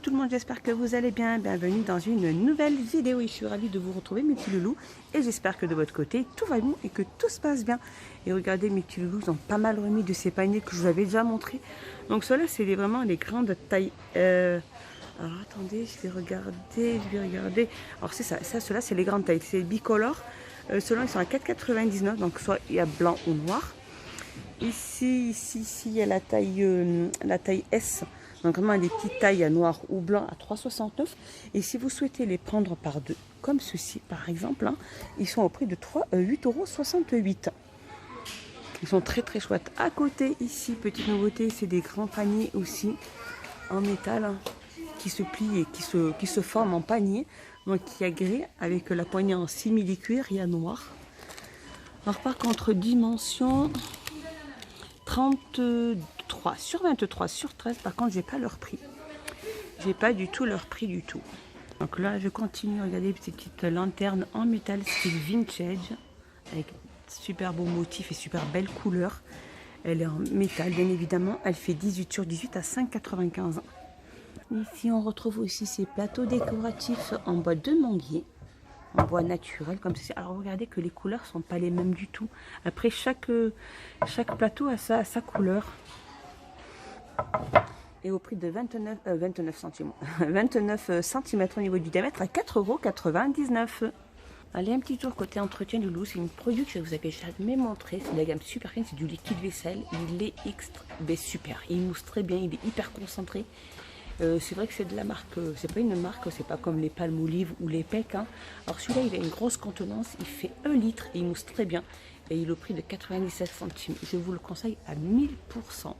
tout le monde, j'espère que vous allez bien. Bienvenue dans une nouvelle vidéo et je suis ravie de vous retrouver mes petits loulous. Et j'espère que de votre côté tout va bien et que tout se passe bien. Et regardez mes petits loulous, ils ont pas mal remis de ces paniers que je vous avais déjà montré. Donc ceux-là c'est vraiment les grandes tailles. Alors attendez, je vais regarder. Alors c'est ça, ceux-là c'est les grandes tailles, c'est bicolore. Ceux-là ils sont à 4,99, donc soit il y a blanc ou noir. Ici, il y a la taille S. Donc vraiment des petites tailles à noir ou blanc à 3,69. Et si vous souhaitez les prendre par deux, comme ceci par exemple, hein, ils sont au prix de 8,68 €. Ils sont très très chouettes. À côté ici, petite nouveauté, c'est des grands paniers aussi en métal hein, qui se plient et qui se forment en panier. Donc qui a gris avec la poignée en simili-cuir et à noir. Alors par contre, dimension 33 sur 23 sur 13, par contre j'ai pas leur prix, j'ai pas du tout leur prix du tout. Donc là je continue à regarder ces petites lanternes en métal style vintage avec super beau motif et super belle couleur. Elle est en métal bien évidemment, elle fait 18 sur 18 à 5,95 €. Ici on retrouve aussi ces plateaux décoratifs en bois de manguier, en bois naturel comme ceci. Alors regardez que les couleurs sont pas les mêmes du tout. Après chaque plateau a sa couleur. Et au prix de 29 centimes, 29 cm au niveau du diamètre à 4,99 €. Allez, un petit tour côté entretien du loup. C'est une produit que je vous avais jamais montré. C'est de la gamme Super Clean, c'est du liquide vaisselle. Il est super. Il mousse très bien, il est hyper concentré. C'est vrai que c'est de la marque, c'est pas une marque, c'est pas comme les Palmolive ou les PEC. Hein. Alors celui-là, il a une grosse contenance, il fait 1 litre et il mousse très bien. Et il est au prix de 97 centimes. Je vous le conseille à 1000%,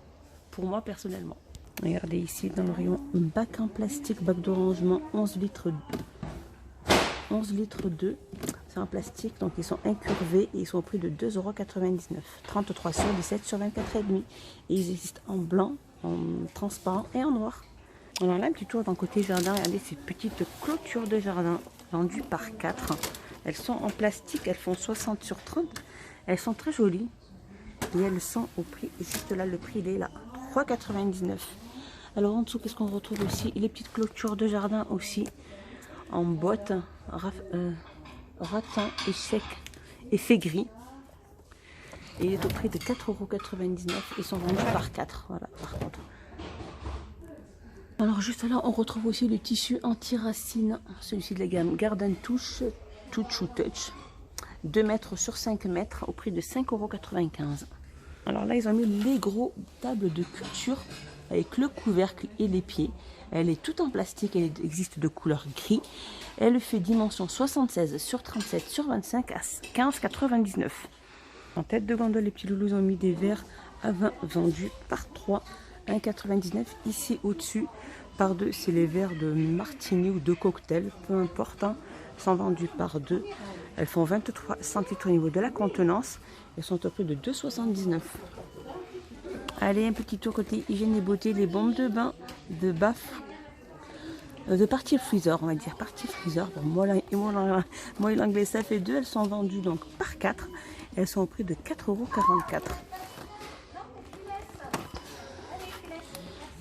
pour moi personnellement. Regardez ici dans le rayon bac en plastique, bac de rangement 11 litres 2. C'est en plastique, donc ils sont incurvés et ils sont au prix de 2,99 €. 33 sur 17 sur 24,5. Et ils existent en blanc, en transparent et en noir. Alors là, un petit tour dans le côté jardin. Regardez ces petites clôtures de jardin vendues par 4. Elles sont en plastique, elles font 60 sur 30. Elles sont très jolies. Et elles sont au prix, juste là, le prix il est là, 3,99 €. Alors en dessous, qu'est-ce qu'on retrouve aussi? Les petites clôtures de jardin aussi, en boîte, ratin et sec, effet gris. Et il est au prix de 4,99 €. Ils sont vendus par 4, voilà, par contre. Alors juste là, on retrouve aussi le tissu anti-racine, celui-ci de la gamme Garden Touch, Touch ou Touch, 2 mètres sur 5 mètres, au prix de 5,95 €. Alors là, ils ont mis les gros tables de culture avec le couvercle et les pieds. Elle est toute en plastique, elle existe de couleur gris. Elle fait dimension 76 sur 37 sur 25 à 15,99 €. En tête de gondole, les petits loulous ont mis des verres à vin vendus par 3. 1,99 €. Ici au-dessus, par deux, c'est les verres de martini ou de cocktail, peu importe, hein, sont vendus par deux. Elles font 23 centilitres au niveau de la contenance. Elles sont au prix de 2,79 €. Allez, un petit tour côté hygiène et beauté, les bombes de bain de baf, de partie freezer, on va dire partie freezer. Bon, moi l'anglais ça fait 2, elles sont vendues donc par 4. Elles sont au prix de 4,44 €.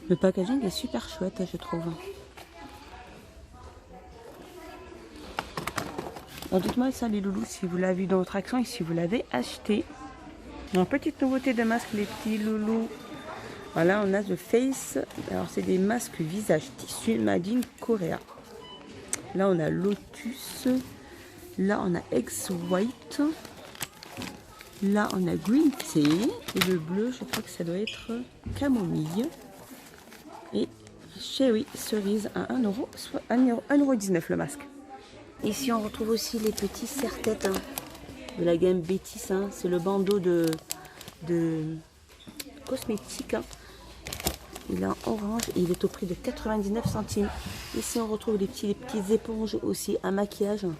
Le packaging est super chouette, je trouve. Alors dites-moi ça les loulous, si vous l'avez vu dans votre action et si vous l'avez acheté. Alors petite nouveauté de masque les petits loulous. Voilà, on a The Face. Alors c'est des masques visage tissu Made in Korea. Là on a Lotus. Là on a X White. Là on a Green Tea. Et le bleu, je crois que ça doit être camomille. Et Cherry cerise à 1,19 € le masque. Ici on retrouve aussi les petits serre-têtes hein, de la gamme Bétis. Hein. C'est le bandeau de cosmétiques. Hein. Il est en orange et il est au prix de 99 centimes. Ici on retrouve les petites éponges aussi à maquillage hein,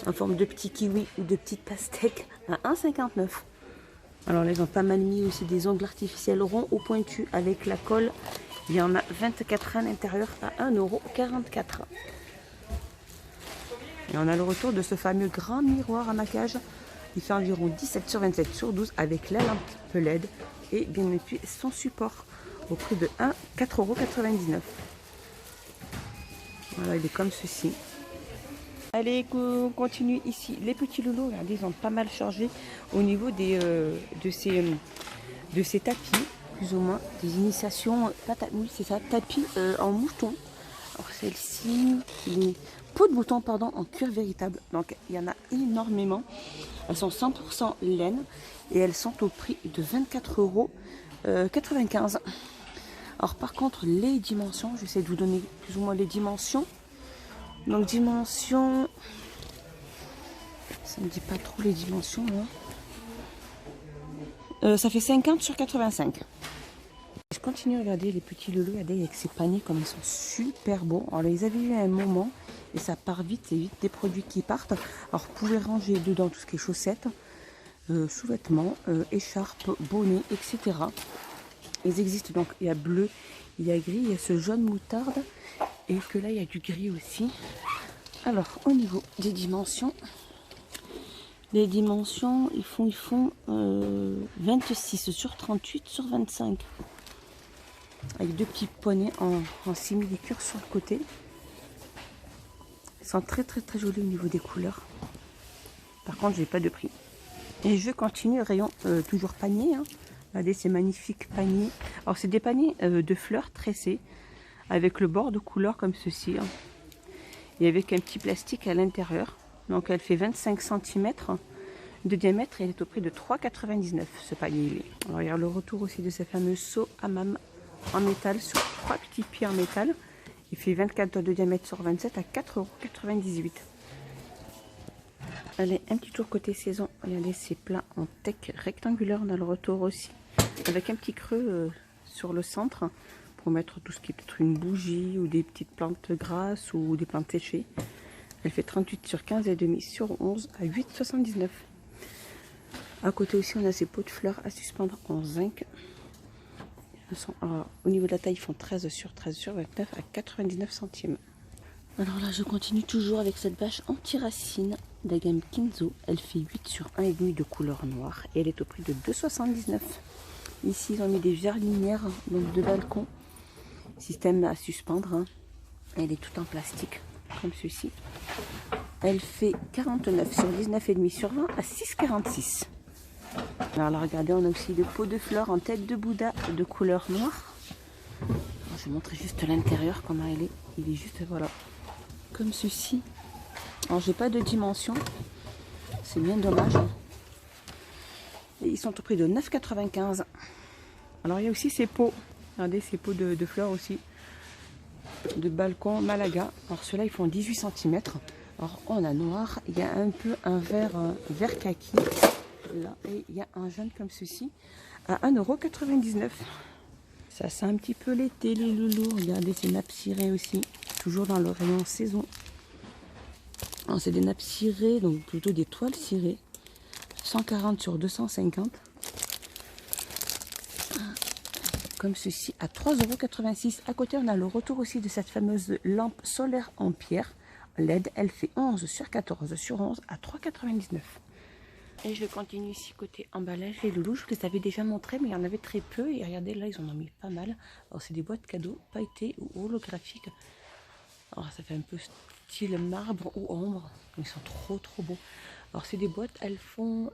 en forme de petits kiwis ou de petites pastèques à 1,59 €. Alors là ils ont pas mal mis aussi des ongles artificiels ronds ou pointus avec la colle. Il y en a 24 à l'intérieur à 1,44 €. Et on a le retour de ce fameux grand miroir à maquillage. Il fait environ 17 sur 27 sur 12 avec la lampe LED et bien entendu son support au prix de 4,99 €. Voilà, il est comme ceci. Allez, on continue ici. Les petits loulous, regardez, ils ont pas mal changé au niveau de ces tapis, plus ou moins. Des initiations, oui, c'est ça, tapis en mouton. Alors celle-ci, les peaux de mouton, pardon, en cuir véritable. Donc il y en a énormément. Elles sont 100% laine et elles sont au prix de 24,95 €. Alors par contre, les dimensions, j'essaie de vous donner plus ou moins les dimensions. Donc dimension, ça ne me dit pas trop les dimensions là. Ça fait 50 sur 85. Je continue à regarder les petits loulous, regardez avec ces paniers comme ils sont super beaux. Alors les avez eu à un moment et ça part vite, c'est vite des produits qui partent. Alors vous pouvez ranger dedans tout ce qui est chaussettes, sous-vêtements, écharpes, bonnets, etc. Ils existent donc, il y a bleu, il y a gris, il y a ce jaune moutarde et que là il y a du gris aussi. Alors au niveau des dimensions, les dimensions ils font 26 sur 38 sur 25 avec deux petits poignets en simili-cuir sur le côté. Ils sont très jolis au niveau des couleurs. Par contre j'ai pas de prix. Et je continue rayon toujours panier, hein. Regardez ces magnifiques paniers. Alors c'est des paniers de fleurs tressées avec le bord de couleur comme ceci, hein. Et avec un petit plastique à l'intérieur. Donc elle fait 25 cm de diamètre et elle est au prix de 3,99 € ce panier. Alors il y a le retour aussi de ces fameux seaux hammam en métal sur 3 petits pieds en métal. Il fait 24 de diamètre sur 27 à 4,98 €. Allez, un petit tour côté saison. Regardez ces plats en teck rectangulaire. On a le retour aussi avec un petit creux sur le centre pour mettre tout ce qui est peut-être une bougie ou des petites plantes grasses ou des plantes séchées. Elle fait 38 sur 15,5 sur 11 à 8,79 €. À côté aussi, on a ces pots de fleurs à suspendre en zinc. Au niveau de la taille, ils font 13 sur 13 sur 29 à 99 centimes. Alors là, je continue toujours avec cette bâche anti-racine de la gamme Kinzo. Elle fait 8 sur 1,5 de couleur noire et elle est au prix de 2,79 €. Ici, ils ont mis des jardinières, donc de balcon. Système à suspendre, hein. Elle est toute en plastique, comme ceci. Elle fait 49 sur 19,5 sur 20 à 6,46 €. Alors là, regardez, on a aussi des pots de fleurs en tête de Bouddha de couleur noire. Alors, je vais montrer juste l'intérieur, comment elle est. Il est juste, voilà, comme ceci. Alors, j'ai pas de dimension. C'est bien dommage. Et ils sont au prix de 9,95 €. Alors, il y a aussi ces pots. Regardez, ces pots de fleurs aussi. De balcon Malaga. Alors, ceux-là, ils font 18 cm. Alors, on a noir. Il y a un peu un vert kaki. Là, et il y a un jaune comme ceci à 1,99 €. Ça sent un petit peu l'été, les loulous. Regardez ces nappes cirées aussi, toujours dans le rayon saison. C'est des nappes cirées, donc plutôt des toiles cirées. 140 sur 250. Comme ceci à 3,86 €. À côté, on a le retour aussi de cette fameuse lampe solaire en pierre LED. Elle fait 11 sur 14 sur 11 à 3,99 €. Et je continue ici côté emballage. Les loulous, je vous les avais déjà montré, mais il y en avait très peu. Et regardez, là, ils en ont mis pas mal. Alors, c'est des boîtes cadeaux pailletées ou holographiques. Alors, ça fait un peu style marbre ou ombre. Ils sont trop beaux. Alors, c'est des boîtes, elles font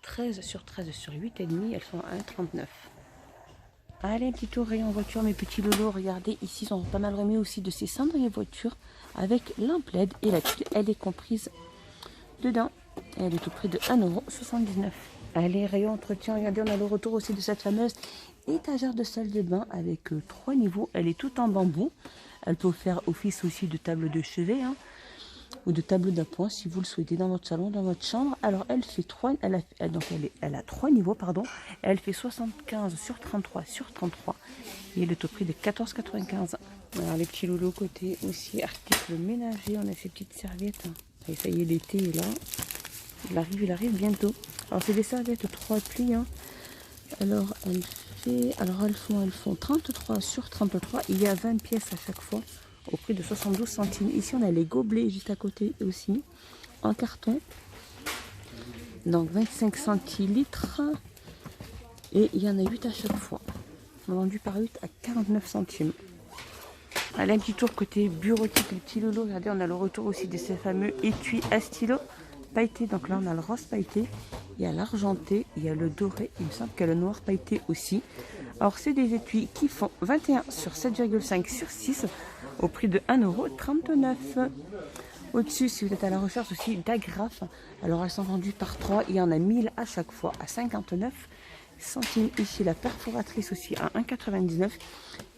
13 sur 13 sur 8,5. Elles sont à 1,39 €. Allez, un petit tour rayon voiture, mes petits loulous. Regardez, ici, ils ont pas mal remis aussi de ces cendriers voitures avec lampe LED. Et la tuile, elle est comprise dedans. Elle est au prix de 1,79 €. Allez, rayon entretien, regardez, on a le retour aussi de cette fameuse étagère de salle de bain avec 3 niveaux. Elle est toute en bambou. Elle peut faire office aussi de table de chevet, hein, ou de table d'appoint si vous le souhaitez dans votre salon, dans votre chambre. Alors elle fait 3, elle a 3 niveaux, pardon. Elle fait 75 sur 33 sur 33 et elle est au prix de 14,95 €. Alors les petits loulous côté aussi articles ménagers, on a ces petites serviettes. Et ça y est, l'été est là. Il arrive bientôt. Alors c'est des serviettes 3 plis, hein. Alors elles font 33 sur 33. Il y a 20 pièces à chaque fois au prix de 72 centimes. Ici on a les gobelets juste à côté aussi en carton. Donc 25 centilitres. Et il y en a 8 à chaque fois. Vendu par 8 à 49 centimes. Allez, un petit tour côté bureautique, les petits loulous. Regardez, on a le retour aussi de ces fameux étuis à stylo pailleté. Donc là, on a le rose pailleté, il y a l'argenté, il y a le doré. Il me semble qu'il y a le noir pailleté aussi. Alors, c'est des étuis qui font 21 sur 7,5 sur 6 au prix de 1,39 €. Au-dessus, si vous êtes à la recherche aussi d'agrafes, alors elles sont vendues par 3. Il y en a 1000 à chaque fois à 59 centimes. Ici, la perforatrice aussi à 1,99 €.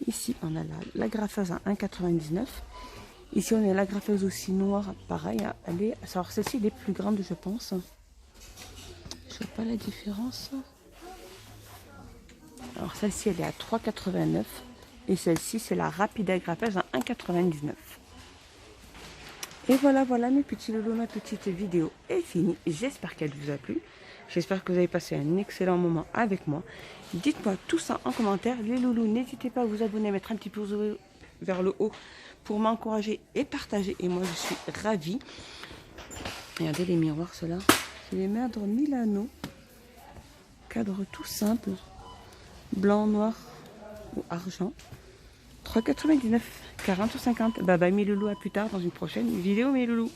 Ici, on a l'agrafeuse à 1,99 €. Ici, on a l'agrafeuse aussi noire, pareil. Elle est, alors celle-ci, elle est plus grande, je pense. Je vois pas la différence. Alors celle-ci, elle est à 3,89 € et celle-ci, c'est la rapide agrafeuse à 1,99 €. Et voilà, voilà mes petits loulous, ma petite vidéo est finie. J'espère qu'elle vous a plu. J'espère que vous avez passé un excellent moment avec moi. Dites-moi tout ça en commentaire. Les loulous, n'hésitez pas à vous abonner, à mettre un petit pouce vers le haut pour m'encourager et partager. Et moi, je suis ravie. Regardez les miroirs, ceux-là. C'est les Madre Milano. Cadre tout simple. Blanc, noir ou argent. 3,99 €, 40 ou 50. Bye bye mes loulous, à plus tard dans une prochaine vidéo mes loulous.